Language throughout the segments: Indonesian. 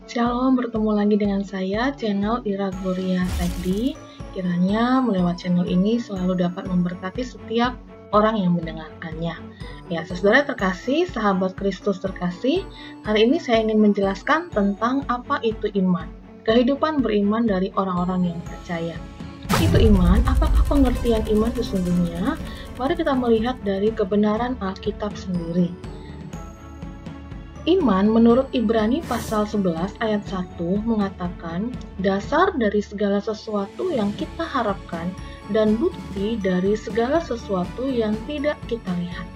Shalom, bertemu lagi dengan saya, channel Ira Gloria Tagdi. Kiranya melewat channel ini selalu dapat memberkati setiap orang yang mendengarkannya. Ya, saudara terkasih, sahabat Kristus terkasih, hari ini saya ingin menjelaskan tentang apa itu iman. Kehidupan beriman dari orang-orang yang percaya. Apa itu iman? Apakah pengertian iman sesungguhnya? Mari kita melihat dari kebenaran Alkitab sendiri. Iman menurut Ibrani pasal 11 ayat 1 mengatakan dasar dari segala sesuatu yang kita harapkan dan bukti dari segala sesuatu yang tidak kita lihat.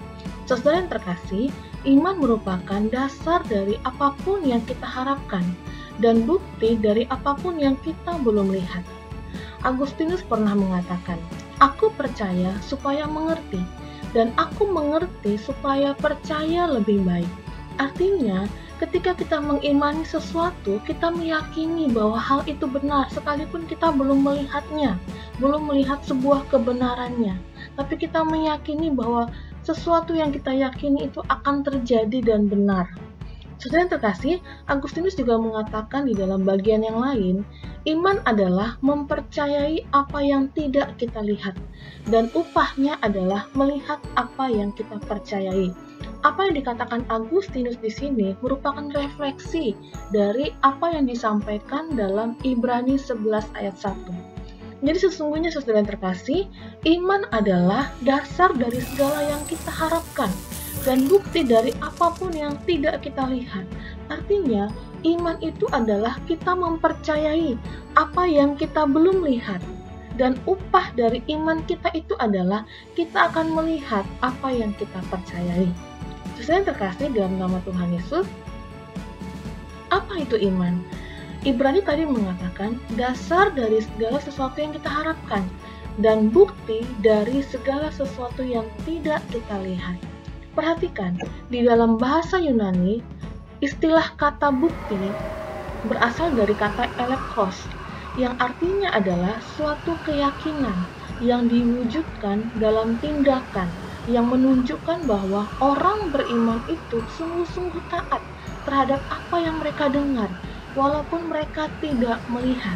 Saudara yang terkasih, iman merupakan dasar dari apapun yang kita harapkan dan bukti dari apapun yang kita belum lihat. Agustinus pernah mengatakan, "Aku percaya supaya mengerti, dan aku mengerti supaya percaya lebih baik." Artinya, ketika kita mengimani sesuatu, kita meyakini bahwa hal itu benar, sekalipun kita belum melihatnya, belum melihat sebuah kebenarannya. Tapi kita meyakini bahwa sesuatu yang kita yakini itu akan terjadi dan benar. Saudara yang terkasih, Agustinus juga mengatakan di dalam bagian yang lain, iman adalah mempercayai apa yang tidak kita lihat, dan upahnya adalah melihat apa yang kita percayai. Apa yang dikatakan Agustinus di sini merupakan refleksi dari apa yang disampaikan dalam Ibrani 11 ayat 1. Jadi sesungguhnya saudara yang terkasih, iman adalah dasar dari segala yang kita harapkan dan bukti dari apapun yang tidak kita lihat. Artinya, iman itu adalah kita mempercayai apa yang kita belum lihat. Dan upah dari iman kita itu adalah kita akan melihat apa yang kita percayai. Saudara yang terkasih dalam nama Tuhan Yesus, apa itu iman? Ibrani tadi mengatakan dasar dari segala sesuatu yang kita harapkan dan bukti dari segala sesuatu yang tidak kita lihat. Perhatikan, di dalam bahasa Yunani, istilah kata bukti berasal dari kata elekos, yang artinya adalah suatu keyakinan yang diwujudkan dalam tindakan, yang menunjukkan bahwa orang beriman itu sungguh-sungguh taat terhadap apa yang mereka dengar, walaupun mereka tidak melihat.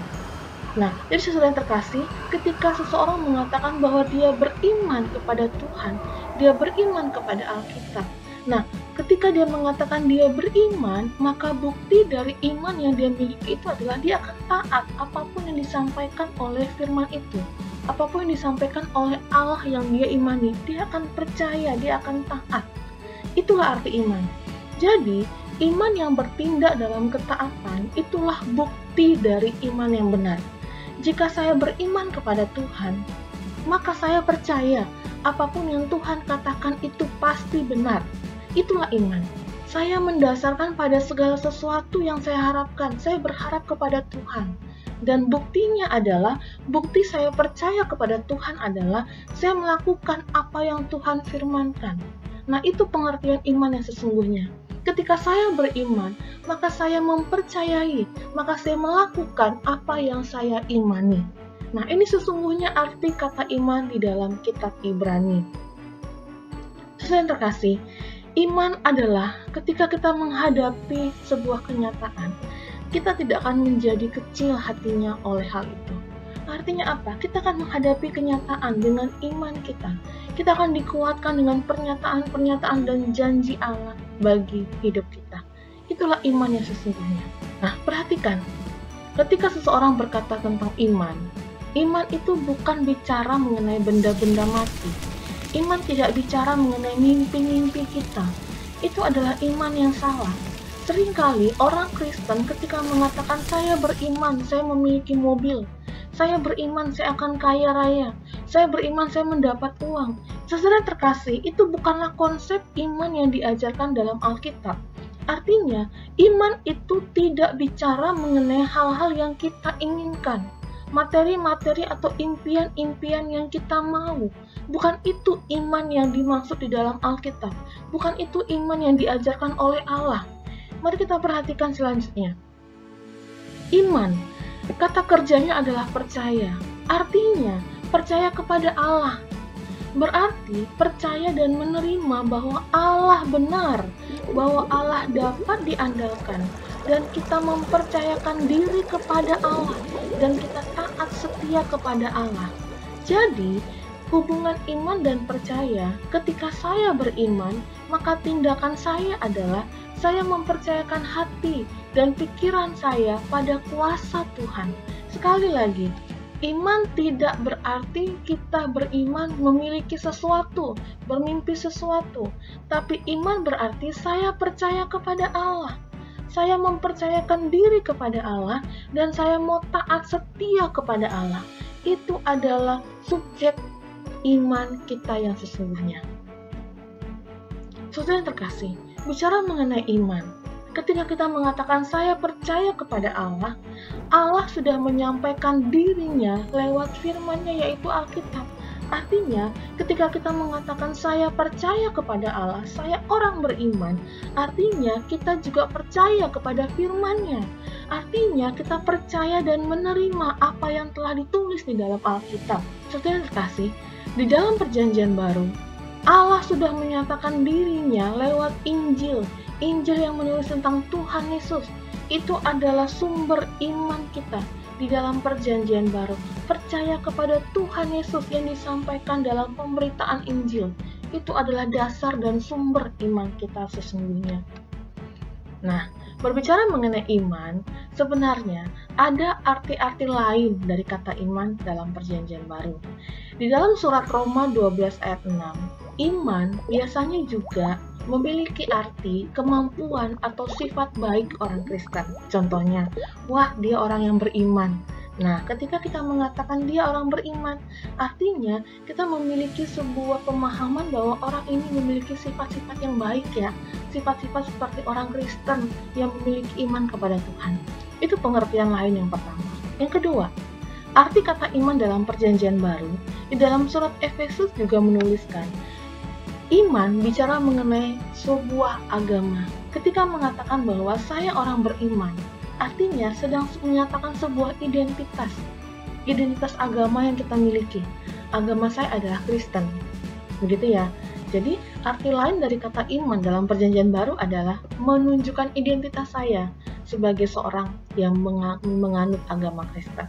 Nah, jadi saudara yang terkasih, ketika seseorang mengatakan bahwa dia beriman kepada Tuhan, dia beriman kepada Alkitab. Nah, ketika dia mengatakan dia beriman, maka bukti dari iman yang dia miliki itu adalah dia akan taat apapun yang disampaikan oleh firman itu. Apapun yang disampaikan oleh Allah yang dia imani, dia akan percaya, dia akan taat. Itulah arti iman. Jadi, iman yang bertindak dalam ketaatan, itulah bukti dari iman yang benar. Jika saya beriman kepada Tuhan, maka saya percaya apapun yang Tuhan katakan itu pasti benar. Itulah iman. Saya mendasarkan pada segala sesuatu yang saya harapkan. Saya berharap kepada Tuhan. Dan buktinya adalah, bukti saya percaya kepada Tuhan adalah saya melakukan apa yang Tuhan firmankan. Nah, itu pengertian iman yang sesungguhnya. Ketika saya beriman, maka saya mempercayai, maka saya melakukan apa yang saya imani. Nah, ini sesungguhnya arti kata iman di dalam kitab Ibrani. Saudara yang terkasih, iman adalah ketika kita menghadapi sebuah kenyataan, kita tidak akan menjadi kecil hatinya oleh hal itu. Artinya apa? Kita akan menghadapi kenyataan dengan iman kita. Kita akan dikuatkan dengan pernyataan-pernyataan dan janji Allah bagi hidup kita. Itulah iman yang sesungguhnya. Nah, perhatikan. Ketika seseorang berkata tentang iman itu bukan bicara mengenai benda-benda mati. Iman tidak bicara mengenai mimpi-mimpi kita. Itu adalah iman yang salah. Seringkali orang Kristen ketika mengatakan saya beriman, saya memiliki mobil, saya beriman, saya akan kaya raya, saya beriman, saya mendapat uang. Saudara terkasih, itu bukanlah konsep iman yang diajarkan dalam Alkitab. Artinya, iman itu tidak bicara mengenai hal-hal yang kita inginkan, materi-materi atau impian-impian yang kita mau. Bukan itu iman yang dimaksud di dalam Alkitab. Bukan itu iman yang diajarkan oleh Allah. Mari kita perhatikan selanjutnya. Iman, kata kerjanya adalah percaya. Artinya, percaya kepada Allah. Berarti percaya dan menerima bahwa Allah benar, bahwa Allah dapat diandalkan, dan kita mempercayakan diri kepada Allah, dan kita taat setia kepada Allah. Jadi, hubungan iman dan percaya, ketika saya beriman, maka tindakan saya adalah saya mempercayakan hati dan pikiran saya pada kuasa Tuhan. Sekali lagi, iman tidak berarti kita beriman memiliki sesuatu, bermimpi sesuatu. Tapi iman berarti saya percaya kepada Allah. Saya mempercayakan diri kepada Allah dan saya mau taat setia kepada Allah. Itu adalah subjek iman kita yang sesungguhnya. Saudara yang terkasih, bicara mengenai iman, ketika kita mengatakan saya percaya kepada Allah, Allah sudah menyampaikan dirinya lewat firman-Nya yaitu Alkitab. Artinya, ketika kita mengatakan saya percaya kepada Allah, saya orang beriman, artinya kita juga percaya kepada firman-Nya. Artinya kita percaya dan menerima apa yang telah ditulis di dalam Alkitab. Saudara terkasih, di dalam Perjanjian Baru, Allah sudah menyatakan dirinya lewat Injil. Injil yang menulis tentang Tuhan Yesus. Itu adalah sumber iman kita di dalam Perjanjian Baru. Percaya kepada Tuhan Yesus yang disampaikan dalam pemberitaan Injil. Itu adalah dasar dan sumber iman kita sesungguhnya. Nah, berbicara mengenai iman, sebenarnya ada arti-arti lain dari kata iman dalam Perjanjian Baru. Di dalam surat Roma 12 ayat 6, iman biasanya juga memiliki arti kemampuan atau sifat baik orang Kristen. Contohnya, wah dia orang yang beriman. Nah, ketika kita mengatakan dia orang beriman, artinya kita memiliki sebuah pemahaman bahwa orang ini memiliki sifat-sifat yang baik ya. Sifat-sifat seperti orang Kristen yang memiliki iman kepada Tuhan. Itu pengertian lain yang pertama. Yang kedua, arti kata iman dalam Perjanjian Baru, di dalam surat Efesus juga menuliskan, iman bicara mengenai sebuah agama. Ketika mengatakan bahwa saya orang beriman, artinya sedang menyatakan sebuah identitas. Identitas agama yang kita miliki. Agama saya adalah Kristen. Begitu ya. Jadi, arti lain dari kata iman dalam Perjanjian Baru adalah menunjukkan identitas saya sebagai seorang yang menganut agama Kristen.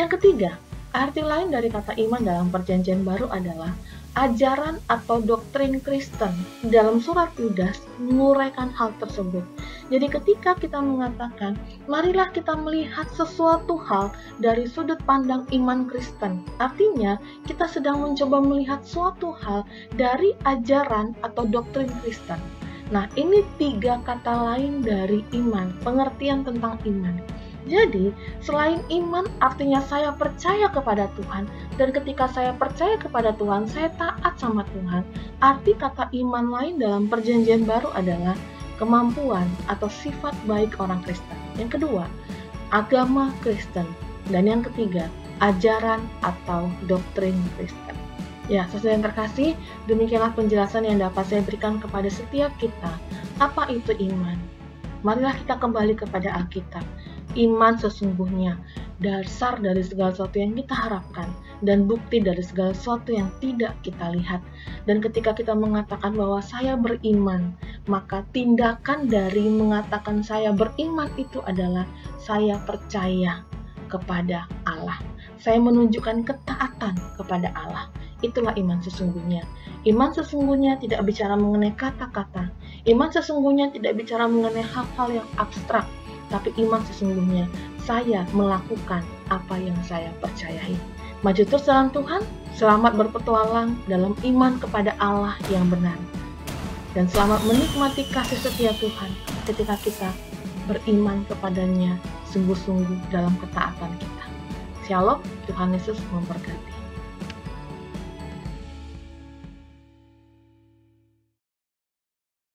Yang ketiga, arti lain dari kata iman dalam Perjanjian Baru adalah ajaran atau doktrin Kristen. Dalam surat Yudas menguraikan hal tersebut. Jadi ketika kita mengatakan, marilah kita melihat sesuatu hal dari sudut pandang iman Kristen. Artinya, kita sedang mencoba melihat suatu hal dari ajaran atau doktrin Kristen. Nah, ini 3 kata lain dari iman, pengertian tentang iman. Jadi, selain iman artinya saya percaya kepada Tuhan, dan ketika saya percaya kepada Tuhan, saya taat sama Tuhan. Arti kata iman lain dalam Perjanjian Baru adalah kemampuan atau sifat baik orang Kristen. Yang kedua, agama Kristen. Dan yang ketiga, ajaran atau doktrin Kristen. Ya, saudara yang terkasih, demikianlah penjelasan yang dapat saya berikan kepada setiap kita. Apa itu iman? Marilah kita kembali kepada Alkitab. Iman sesungguhnya dasar dari segala sesuatu yang kita harapkan dan bukti dari segala sesuatu yang tidak kita lihat. Dan ketika kita mengatakan bahwa saya beriman, maka tindakan dari mengatakan saya beriman itu adalah saya percaya kepada Allah. Saya menunjukkan ketaatan kepada Allah. Itulah iman sesungguhnya. Iman sesungguhnya tidak bicara mengenai kata-kata. Iman sesungguhnya tidak bicara mengenai hal-hal yang abstrak. Tapi iman sesungguhnya saya melakukan apa yang saya percayai. Maju terus dalam Tuhan, selamat berpetualang dalam iman kepada Allah yang benar. Dan selamat menikmati kasih setia Tuhan ketika kita beriman kepadanya sungguh-sungguh dalam ketaatan kita. Shalom, Tuhan Yesus memberkati.